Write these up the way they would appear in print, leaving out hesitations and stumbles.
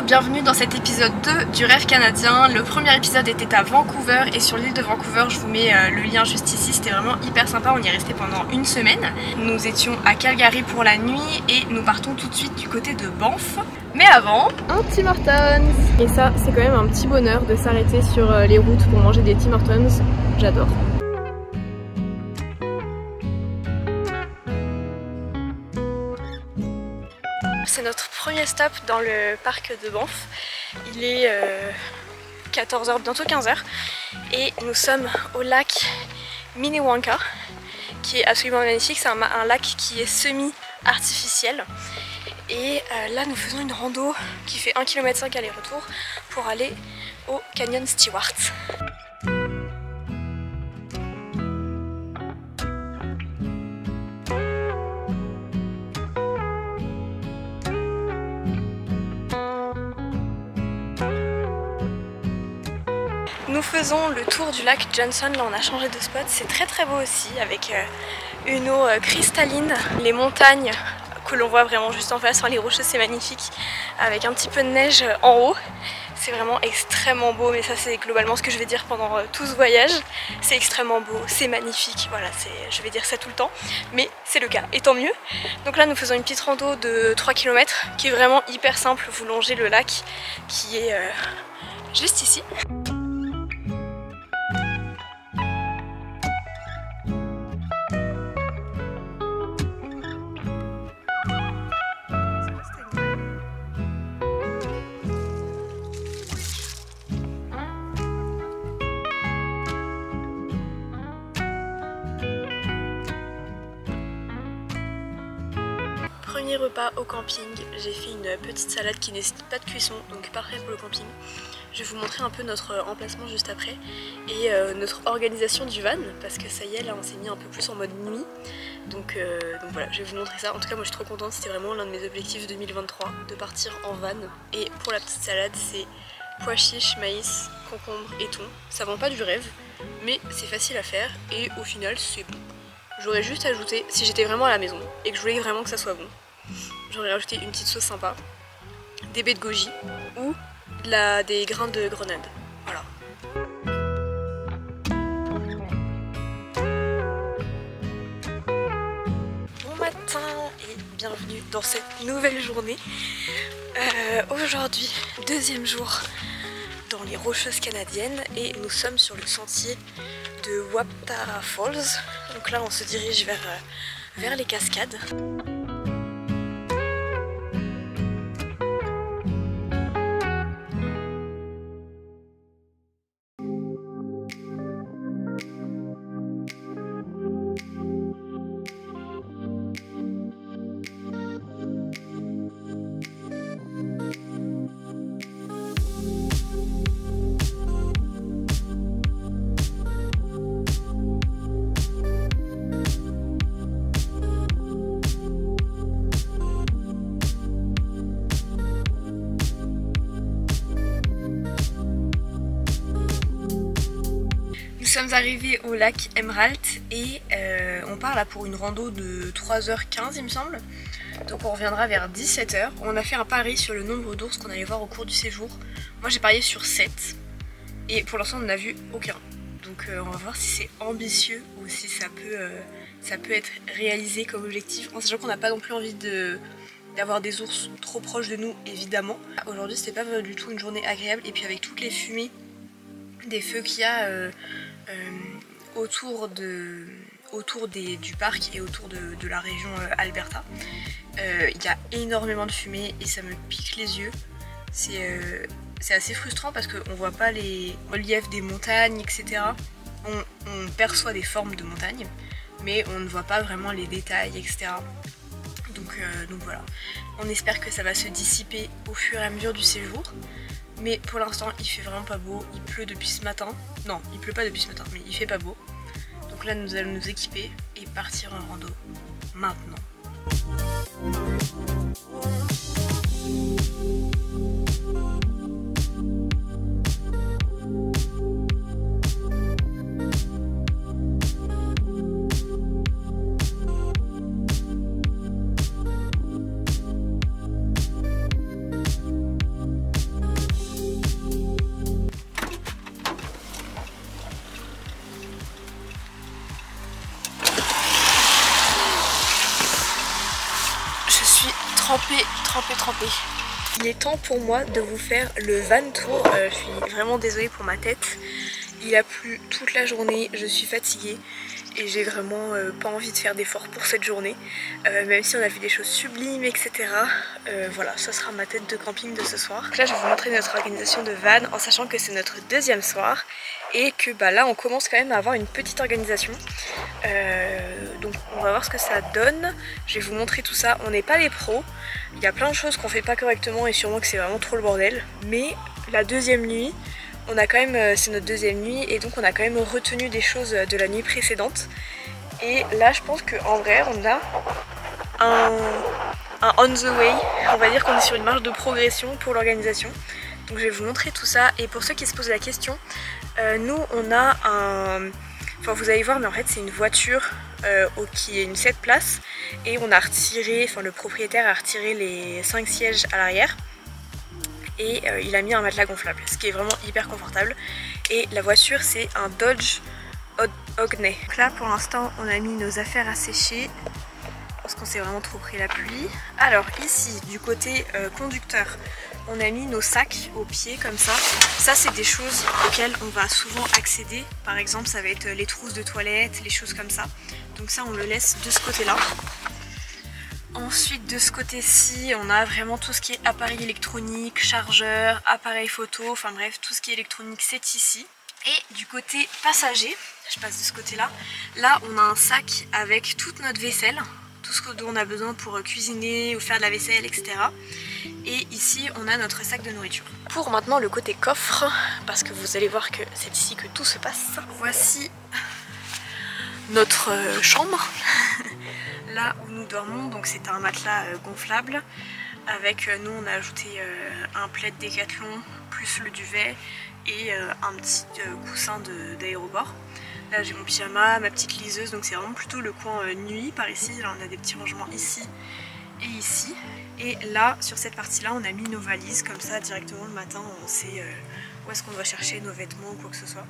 bienvenue dans cet épisode 2 du Rêve canadien. Le premier épisode était à Vancouver et sur l'île de Vancouver, je vous mets le lien juste ici, c'était vraiment hyper sympa, on y est resté pendant une semaine. Nous étions à Calgary pour la nuit et nous partons tout de suite du côté de Banff. Mais avant, un Tim Hortons. Et ça, c'est quand même un petit bonheur de s'arrêter sur les routes pour manger des Tim Hortons, j'adore. C'est notre premier stop dans le parc de Banff. Il est 14h, bientôt 15h. Et nous sommes au lac Minnewanka, qui est absolument magnifique. C'est un lac qui est semi-artificiel. Et là, nous faisons une rando qui fait 1,5 km aller-retour pour aller au Canyon Stewart. Nous faisons le tour du lac Johnson, là on a changé de spot, c'est très beau aussi avec une eau cristalline, les montagnes que l'on voit vraiment juste en face, enfin, les rocheuses c'est magnifique, avec un petit peu de neige en haut, c'est vraiment extrêmement beau, mais ça c'est globalement ce que je vais dire pendant tout ce voyage, c'est extrêmement beau, c'est magnifique, voilà, je vais dire ça tout le temps, mais c'est le cas, et tant mieux. Donc là nous faisons une petite rando de 3 km qui est vraiment hyper simple, vous longez le lac qui est juste ici. Premier repas au camping, j'ai fait une petite salade qui nécessite pas de cuisson, donc parfait pour le camping. Je vais vous montrer un peu notre emplacement juste après et notre organisation du van, parce que ça y est, là on s'est mis un peu plus en mode nuit. Donc voilà, je vais vous montrer ça. En tout cas moi je suis trop contente, c'était vraiment l'un de mes objectifs 2023, de partir en van. Et pour la petite salade, c'est pois chiches, maïs, concombre et thon. Ça vend pas du rêve, mais c'est facile à faire et au final c'est bon. J'aurais juste ajouté, si j'étais vraiment à la maison et que je voulais vraiment que ça soit bon, j'aurais rajouté une petite sauce sympa, des baies de goji ou des grains de grenade. Voilà. Bon matin et bienvenue dans cette nouvelle journée. Aujourd'hui, deuxième jour dans les Rocheuses canadiennes et nous sommes sur le sentier de Wapta Falls. Donc là on se dirige vers les cascades. Nous sommes arrivés au lac Emerald et on part là pour une rando de 3h15 il me semble. Donc on reviendra vers 17h. On a fait un pari sur le nombre d'ours qu'on allait voir au cours du séjour. Moi j'ai parié sur 7 et pour l'instant on n'en a vu aucun. Donc on va voir si c'est ambitieux ou si ça peut être réalisé comme objectif. En sachant qu'on n'a pas non plus envie d'avoir des ours trop proches de nous évidemment. Aujourd'hui c'était pas du tout une journée agréable et puis avec toutes les fumées des feux qu'il y a autour du parc et autour de la région Alberta. Il y a énormément de fumée et ça me pique les yeux. C'est assez frustrant parce qu'on voit pas les reliefs des montagnes, etc. On perçoit des formes de montagnes, mais on ne voit pas vraiment les détails, etc. Donc voilà. On espère que ça va se dissiper au fur et à mesure du séjour. Mais pour l'instant il fait vraiment pas beau, il pleut depuis ce matin. Non, il pleut pas depuis ce matin, mais il fait pas beau. Donc là nous allons nous équiper et partir en rando maintenant. trempée. Il est temps pour moi de vous faire le van tour. Je suis vraiment désolée pour ma tête. Il a plu toute la journée, je suis fatiguée et j'ai vraiment pas envie de faire d'efforts pour cette journée. Même si on a vu des choses sublimes, etc. Voilà, ça sera ma tête de camping de ce soir. Donc là, je vais vous montrer notre organisation de van en sachant que c'est notre deuxième soir et que bah, là, on commence quand même à avoir une petite organisation. Donc on va voir ce que ça donne. Je vais vous montrer tout ça. On n'est pas des pros. Il y a plein de choses qu'on fait pas correctement et sûrement que c'est vraiment trop le bordel. Mais la deuxième nuit, on a quand même, c'est notre deuxième nuit et donc on a quand même retenu des choses de la nuit précédente. Et là je pense qu'en vrai on a un on the way. On va dire qu'on est sur une marge de progression pour l'organisation. Donc je vais vous montrer tout ça. Et pour ceux qui se posent la question, nous on a un... Enfin vous allez voir mais en fait c'est une voiture qui est une 7 places. Et on a retiré, enfin le propriétaire a retiré les 5 sièges à l'arrière. Et il a mis un matelas gonflable, ce qui est vraiment hyper confortable. Et la voiture c'est un Dodge Ogney. Donc là pour l'instant on a mis nos affaires à sécher parce qu'on s'est vraiment trop pris la pluie. Alors ici du côté conducteur, on a mis nos sacs au pied comme ça. Ça c'est des choses auxquelles on va souvent accéder. Par exemple ça va être les trousses de toilette, les choses comme ça. Donc ça on le laisse de ce côté là. Ensuite de ce côté-ci on a vraiment tout ce qui est appareil électronique, chargeur, appareil photo, enfin bref tout ce qui est électronique c'est ici. Et du côté passager, je passe de ce côté là, là on a un sac avec toute notre vaisselle, tout ce dont on a besoin pour cuisiner ou faire de la vaisselle etc. Et ici on a notre sac de nourriture. Pour maintenant le côté coffre, parce que vous allez voir que c'est ici que tout se passe. Voici notre chambre. Là où nous dormons, donc c'est un matelas gonflable. Avec nous on a ajouté un plaid Décathlon plus le duvet et un petit coussin d'aéroport. Là j'ai mon pyjama, ma petite liseuse, donc c'est vraiment plutôt le coin nuit par ici. Là on a des petits rangements ici et ici. Et là sur cette partie là on a mis nos valises comme ça directement le matin on sait où est-ce qu'on doit chercher nos vêtements ou quoi que ce soit.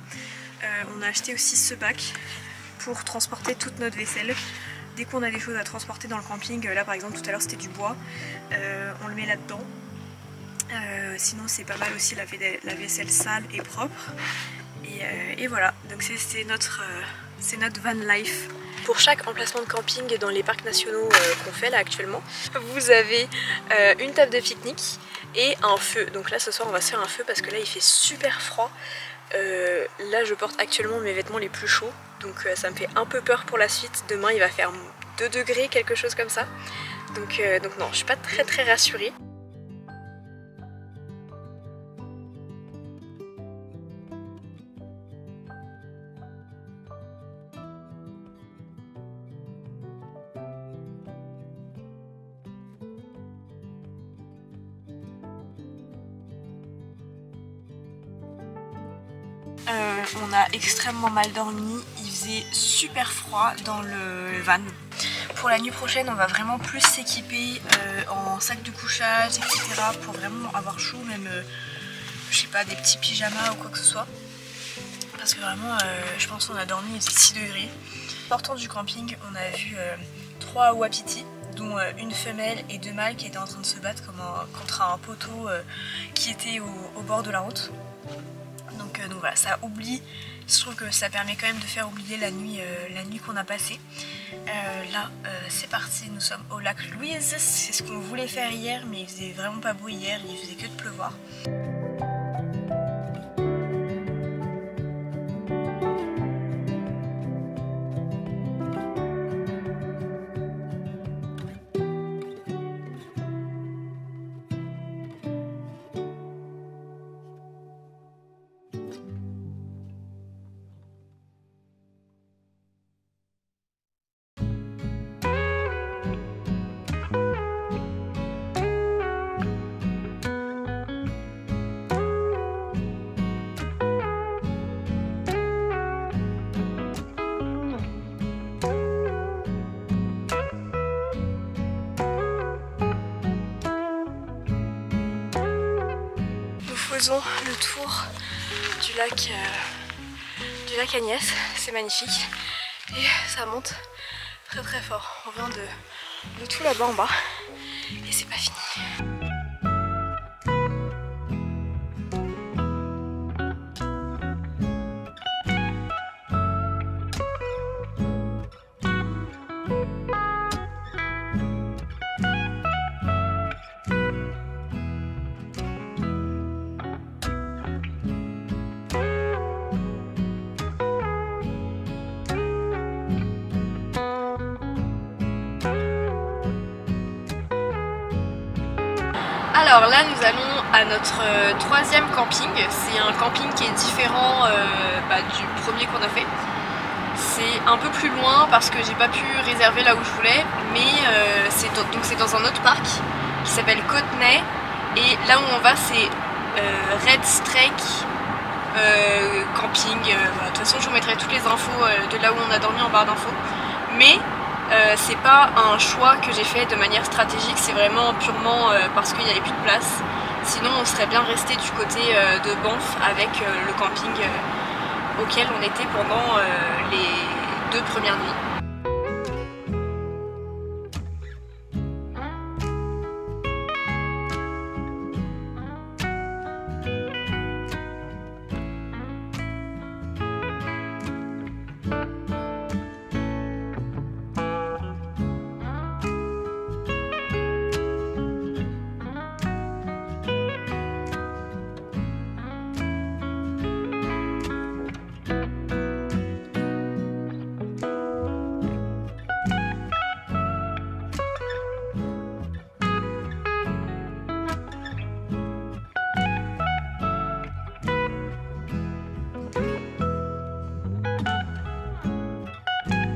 On a acheté aussi ce bac pour transporter toute notre vaisselle. Dès qu'on a des choses à transporter dans le camping, là par exemple tout à l'heure c'était du bois, on le met là-dedans. Sinon c'est pas mal aussi la vaisselle sale et propre. Et voilà, donc c'est notre van life. Pour chaque emplacement de camping dans les parcs nationaux qu'on fait là actuellement, vous avez une table de pique-nique et un feu. Donc là ce soir on va se faire un feu parce que là il fait super froid. Là je porte actuellement mes vêtements les plus chauds. Donc ça me fait un peu peur pour la suite. Demain il va faire 2 degrés, quelque chose comme ça. Donc non, je suis pas très rassurée. On a extrêmement mal dormi, il faisait super froid dans le van. Pour la nuit prochaine on va vraiment plus s'équiper en sac de couchage etc. pour vraiment avoir chaud, même je sais pas, des petits pyjamas ou quoi que ce soit. Parce que vraiment je pense qu'on a dormi, il faisait 6 degrés. Sortant du camping on a vu 3 wapitis, dont une femelle et 2 mâles qui étaient en train de se battre contre un poteau qui était au bord de la route. Donc voilà, ça oublie, je trouve que ça permet quand même de faire oublier la nuit qu'on a passée. Là c'est parti, nous sommes au lac Louise, c'est ce qu'on voulait faire hier mais il faisait vraiment pas beau hier, il faisait que de pleuvoir. Faisons le tour du lac Agnès, c'est magnifique et ça monte très fort. On vient de tout là-bas en bas et c'est pas fini. Alors là nous allons à notre troisième camping. C'est un camping qui est différent du premier qu'on a fait. C'est un peu plus loin parce que j'ai pas pu réserver là où je voulais, mais c'est dans un autre parc qui s'appelle Côtenay, et là où on va c'est Red Strake camping. De toute façon je vous mettrai toutes les infos de là où on a dormi en barre d'infos, mais c'est pas un choix que j'ai fait de manière stratégique, c'est vraiment purement parce qu'il n'y avait plus de place. Sinon on serait bien resté du côté de Banff avec le camping auquel on était pendant les 2 premières nuits.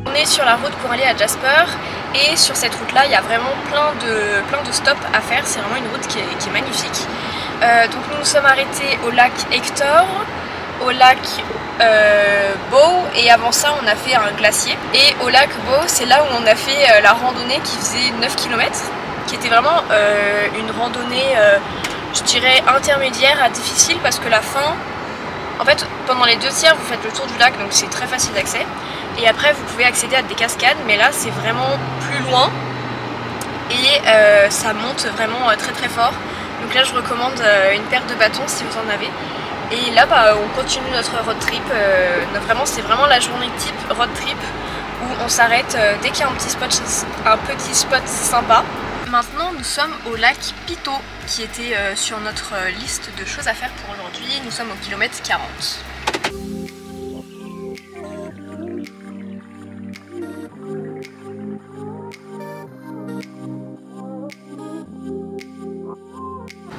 On est sur la route pour aller à Jasper, et sur cette route là il y a vraiment plein de stops à faire. C'est vraiment une route qui est magnifique. Donc nous sommes arrêtés au lac Hector, au lac Bow, et avant ça on a fait un glacier. Et au lac Bow c'est là où on a fait la randonnée qui faisait 9 km, qui était vraiment une randonnée je dirais intermédiaire à difficile, parce que la fin, en fait pendant les 2 tiers vous faites le tour du lac, donc c'est très facile d'accès. Et après vous pouvez accéder à des cascades, mais là c'est vraiment plus loin et ça monte vraiment très très fort. Donc là je recommande une paire de bâtons si vous en avez. Et là on continue notre road trip. Vraiment c'est vraiment la journée type road trip où on s'arrête dès qu'il y a un petit spot sympa. Maintenant nous sommes au lac Pito qui était sur notre liste de choses à faire pour aujourd'hui. Nous sommes au kilomètre 40.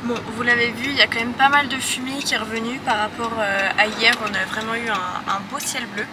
Bon, vous l'avez vu, il y a quand même pas mal de fumée qui est revenue par rapport à hier. On a vraiment eu un beau ciel bleu.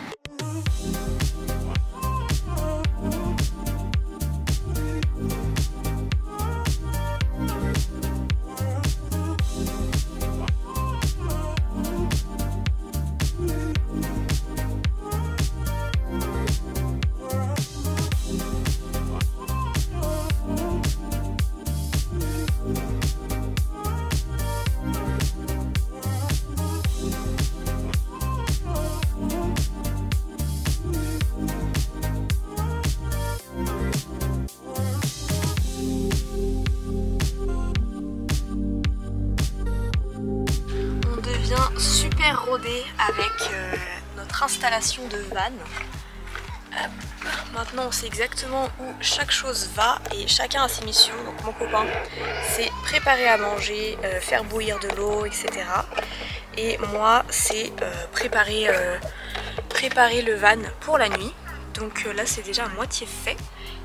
Super rodé avec notre installation de van. Maintenant on sait exactement où chaque chose va et chacun a ses missions. Donc mon copain c'est préparer à manger, faire bouillir de l'eau, etc. Et moi c'est préparer le van pour la nuit. Donc là c'est déjà à moitié fait.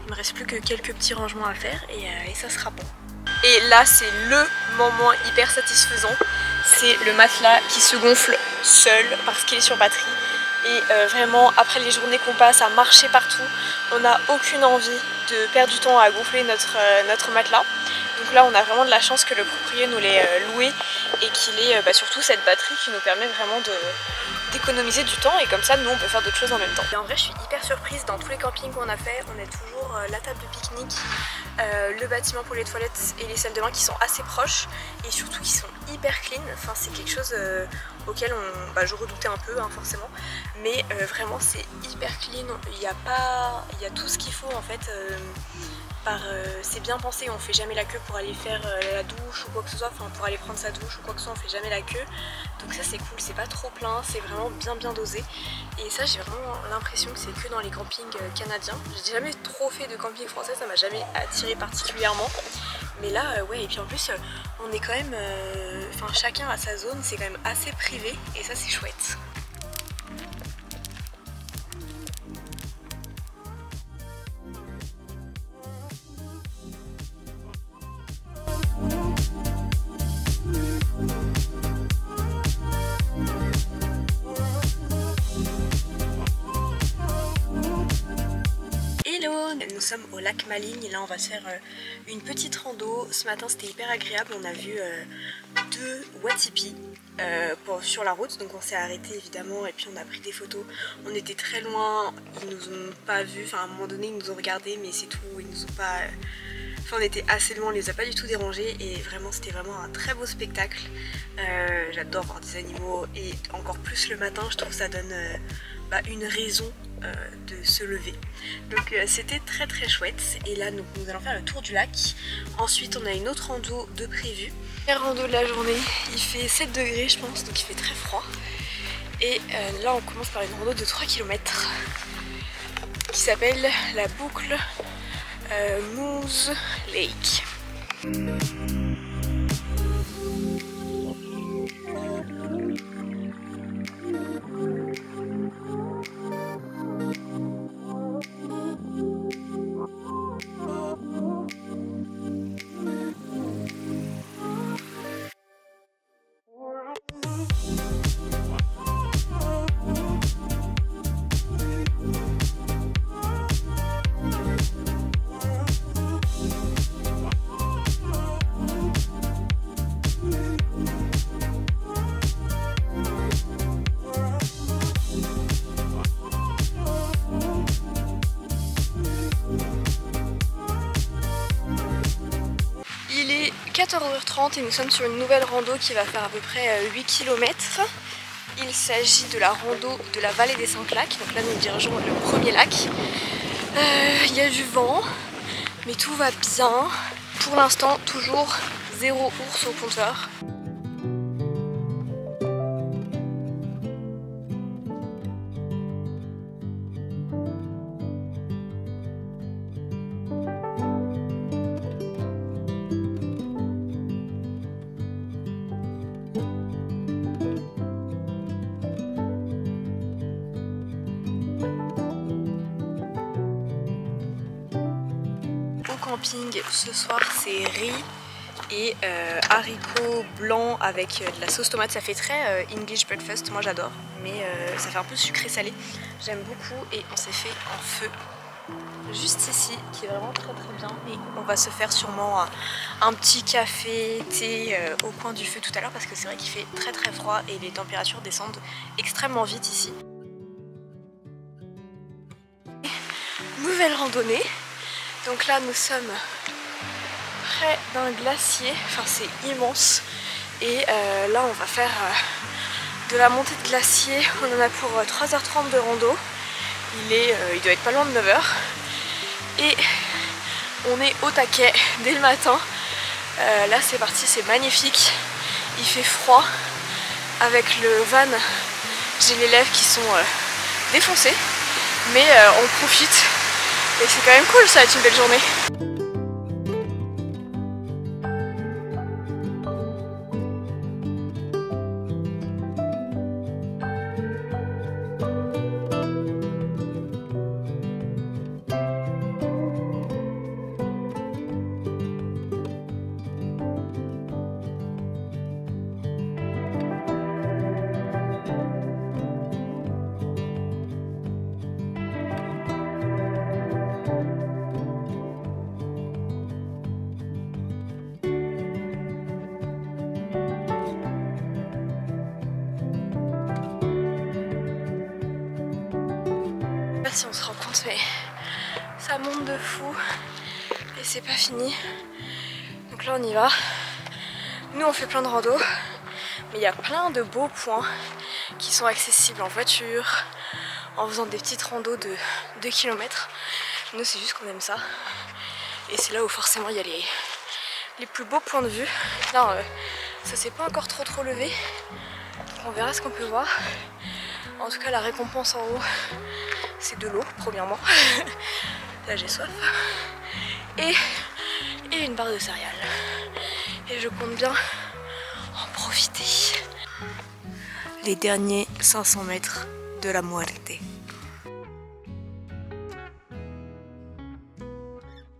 Il me reste plus que quelques petits rangements à faire et ça sera bon. Et là c'est le moment hyper satisfaisant. C'est le matelas qui se gonfle seul parce qu'il est sur batterie. Et vraiment après les journées qu'on passe à marcher partout, on n'a aucune envie de perdre du temps à gonfler notre matelas. Donc là on a vraiment de la chance que le propriétaire nous l'ait loué et qu'il ait surtout cette batterie qui nous permet vraiment d'économiser du temps, et comme ça nous on peut faire d'autres choses en même temps. Et en vrai je suis hyper surprise, dans tous les campings qu'on a fait on a toujours la table de pique-nique, le bâtiment pour les toilettes et les salles de bain qui sont assez proches et surtout qui sont hyper clean. Enfin c'est quelque chose auquel je redoutais un peu forcément, mais vraiment c'est hyper clean. Il y a tout ce qu'il faut en fait c'est bien pensé, on fait jamais la queue pour aller faire la douche ou quoi que ce soit, enfin pour aller prendre sa douche ou quoi que ce soit, on fait jamais la queue. Donc ça c'est cool, c'est pas trop plein, c'est vraiment bien dosé. Et ça j'ai vraiment l'impression que c'est que dans les campings canadiens. J'ai jamais trop fait de camping français, ça m'a jamais attiré particulièrement. Mais là ouais, et puis en plus on est quand même, enfin chacun a sa zone, c'est quand même assez privé et ça c'est chouette. Nous sommes au lac Maligne et là on va se faire une petite rando. Ce matin c'était hyper agréable, on a vu 2 watipi sur la route, donc on s'est arrêté évidemment et puis on a pris des photos. On était très loin, ils nous ont pas vus, enfin à un moment donné ils nous ont regardés mais c'est tout, ils nous ont pas... Enfin on était assez loin, on les a pas du tout dérangés et vraiment c'était vraiment un très beau spectacle. J'adore voir des animaux et encore plus le matin, je trouve que ça donne une raison de se lever. Donc c'était très chouette et là nous allons faire le tour du lac. Ensuite on a une autre rando de prévue. La rando de la journée, il fait 7 degrés je pense, donc il fait très froid. Et là on commence par une rando de 3 km qui s'appelle la boucle Moose Lake. Il est 14h30 et nous sommes sur une nouvelle rando qui va faire à peu près 8 km. Il s'agit de la rando de la vallée des 5 lacs. Donc là nous dirigeons le premier lac. Il y a du vent, mais tout va bien. Pour l'instant, toujours 0 ours au compteur. Camping ce soir c'est riz et haricots blancs avec de la sauce tomate. Ça fait très English breakfast, moi j'adore, mais ça fait un peu sucré salé, j'aime beaucoup. Et on s'est fait un feu juste ici qui est vraiment très bien et on va se faire sûrement un petit café, thé au coin du feu tout à l'heure parce que c'est vrai qu'il fait très froid et les températures descendent extrêmement vite ici. Nouvelle randonnée. Donc là nous sommes près d'un glacier, enfin c'est immense et là on va faire de la montée de glacier. On en a pour 3h30 de rando, il doit être pas loin de 9h et on est au taquet dès le matin. Là c'est parti, c'est magnifique, il fait froid avec le van, j'ai les lèvres qui sont défoncées mais on profite. Et c'est quand même cool, ça va être une belle journée. Si on se rend compte, mais ça monte de fou et c'est pas fini. Donc là on y va. Nous on fait plein de rando, mais il y a plein de beaux points qui sont accessibles en voiture, en faisant des petites randos de 2 km. Nous c'est juste qu'on aime ça. Et c'est là où forcément il y a les plus beaux points de vue. Là ça s'est pas encore trop levé, on verra ce qu'on peut voir. En tout cas la récompense en haut c'est de l'eau premièrement. Là j'ai soif. Et une barre de céréales. Et je compte bien en profiter. Les derniers 500 mètres de la muerte.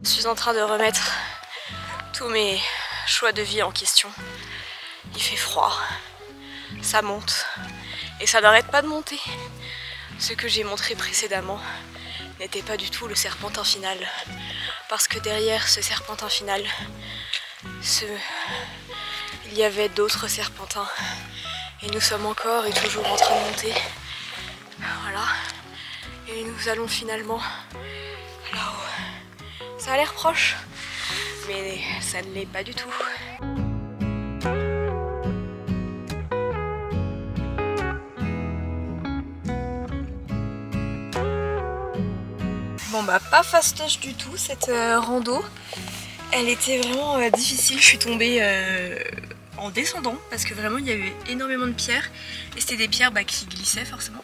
Je suis en train de remettre tous mes choix de vie en question. Il fait froid, ça monte et ça n'arrête pas de monter. Ce que j'ai montré précédemment n'était pas du tout le serpentin final, parce que derrière ce serpentin final, il y avait d'autres serpentins et nous sommes encore et toujours en train de monter. Voilà, et nous allons finalement là-haut. Ça a l'air proche, mais ça ne l'est pas du tout. Bon bah pas fastoche du tout cette rando, elle était vraiment difficile, je suis tombée en descendant parce que vraiment il y avait énormément de pierres et c'était des pierres qui glissaient forcément,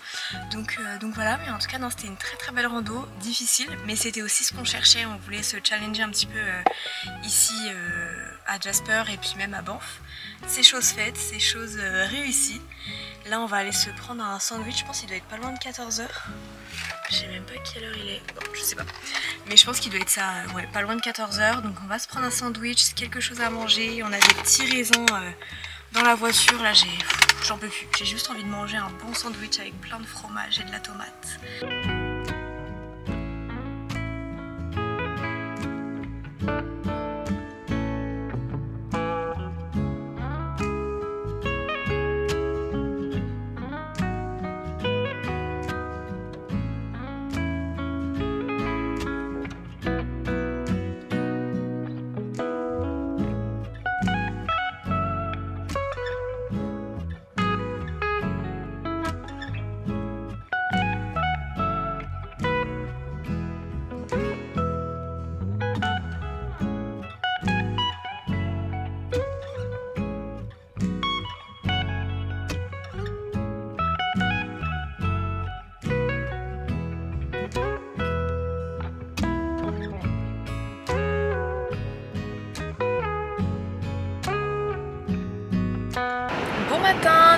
donc voilà, mais en tout cas non, c'était une très belle rando, difficile, mais c'était aussi ce qu'on cherchait, on voulait se challenger un petit peu ici à Jasper et puis même à Banff. C'est chose faite, c'est chose réussie. Là on va aller se prendre un sandwich, je pense qu'il doit être pas loin de 14 h. Je sais même pas quelle heure il est, bon, je sais pas. Mais je pense qu'il doit être ça, ouais, pas loin de 14 h. Donc on va se prendre un sandwich, quelque chose à manger. On a des petits raisins dans la voiture. Là j'en peux plus. J'ai juste envie de manger un bon sandwich avec plein de fromage et de la tomate.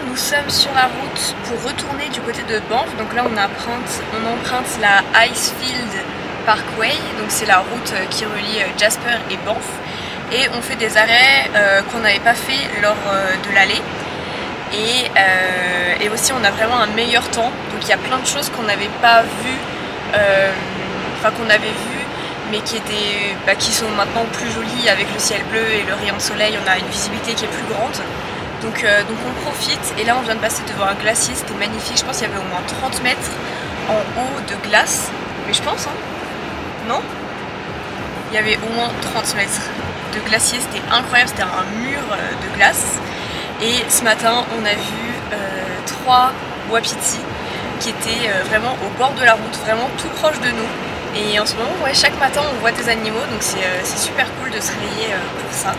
Nous sommes sur la route pour retourner du côté de Banff. Donc là on emprunte la Icefield Parkway, donc c'est la route qui relie Jasper et Banff, et on fait des arrêts qu'on n'avait pas fait lors de l'aller, et aussi on a vraiment un meilleur temps, donc il y a plein de choses qu'on n'avait pas vues, qu'on avait vues mais qui sont maintenant plus jolies avec le ciel bleu et le rayon de soleil. On a une visibilité qui est plus grande. Donc on profite, et là on vient de passer devant un glacier, c'était magnifique, je pense qu'il y avait au moins 30 mètres en haut de glace, mais je pense, hein, non? Il y avait au moins 30 mètres de glacier, c'était incroyable, c'était un mur de glace, et ce matin on a vu 3 wapitis qui étaient vraiment au bord de la route, vraiment tout proche de nous, et en ce moment, ouais, chaque matin on voit des animaux, donc c'est super cool de se réveiller pour ça.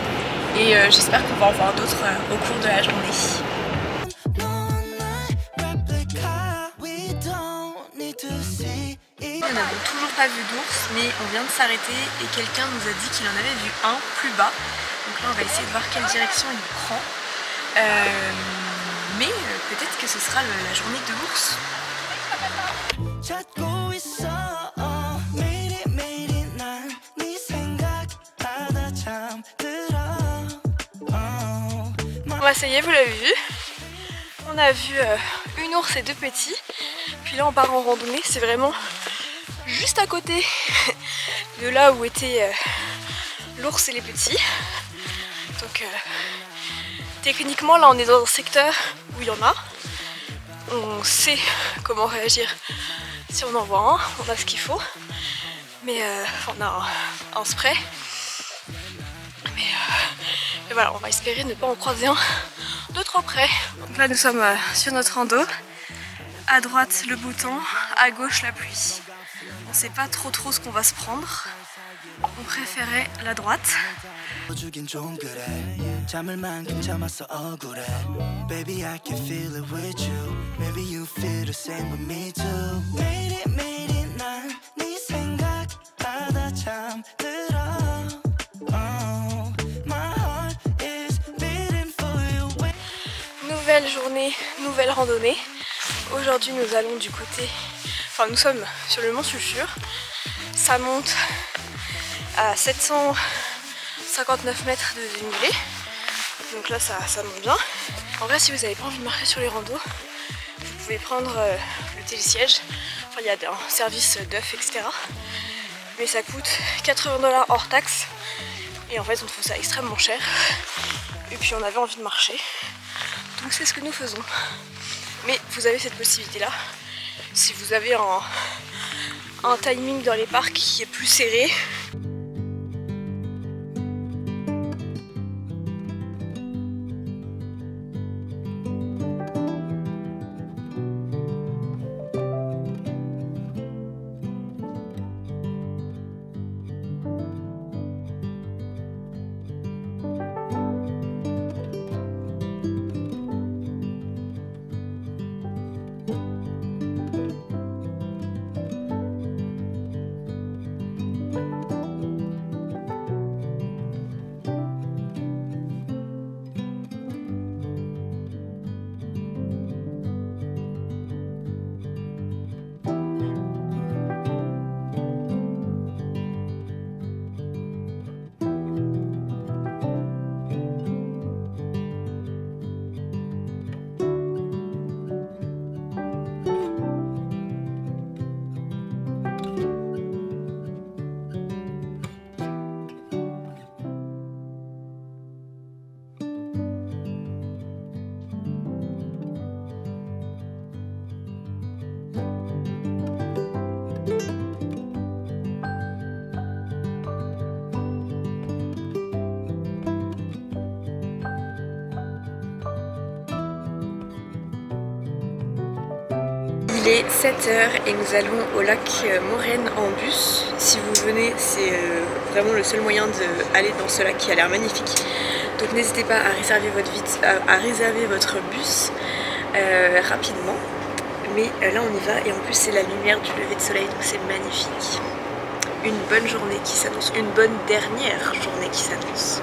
Et j'espère qu'on va en voir d'autres au cours de la journée. On n'a toujours pas vu d'ours, mais on vient de s'arrêter et quelqu'un nous a dit qu'il en avait vu un plus bas. Donc là on va essayer de voir quelle direction il prend. Mais peut-être que ce sera la journée de l'ours. Ouais, ça y est, vous l'avez vu. On a vu une ours et 2 petits. Puis là on part en randonnée, c'est vraiment juste à côté de là où étaient l'ours et les petits. Donc techniquement là on est dans un secteur où il y en a. On sait comment réagir si on en voit un, on a ce qu'il faut. Mais on a un spray. Mais voilà, on va espérer ne pas en croiser un de trop près. Donc là nous sommes sur notre rando. À droite le beau temps, à gauche la pluie. On sait pas trop ce qu'on va se prendre. On préférait la droite. Nouvelle journée, nouvelle randonnée. Aujourd'hui nous allons du côté... Enfin nous sommes sur le mont Sulfure. Ça monte à 759 mètres de dénivelé. Donc là ça monte bien. En vrai si vous n'avez pas envie de marcher sur les randos, vous pouvez prendre le télésiège. Enfin il y a un service d'œufs etc. Mais ça coûte 80 $ hors taxe. Et en fait on trouve ça extrêmement cher. Et puis on avait envie de marcher. Donc c'est ce que nous faisons. Mais vous avez cette possibilité là. Si vous avez un timing dans les parcs qui est plus serré. Il est 7h et nous allons au lac Maurenne en bus. Si vous venez, c'est vraiment le seul moyen d'aller dans ce lac qui a l'air magnifique. Donc n'hésitez pas à réserver votre bus rapidement. Mais là on y va et en plus c'est la lumière du lever de soleil donc c'est magnifique. Une bonne journée qui s'annonce, une bonne dernière journée qui s'annonce.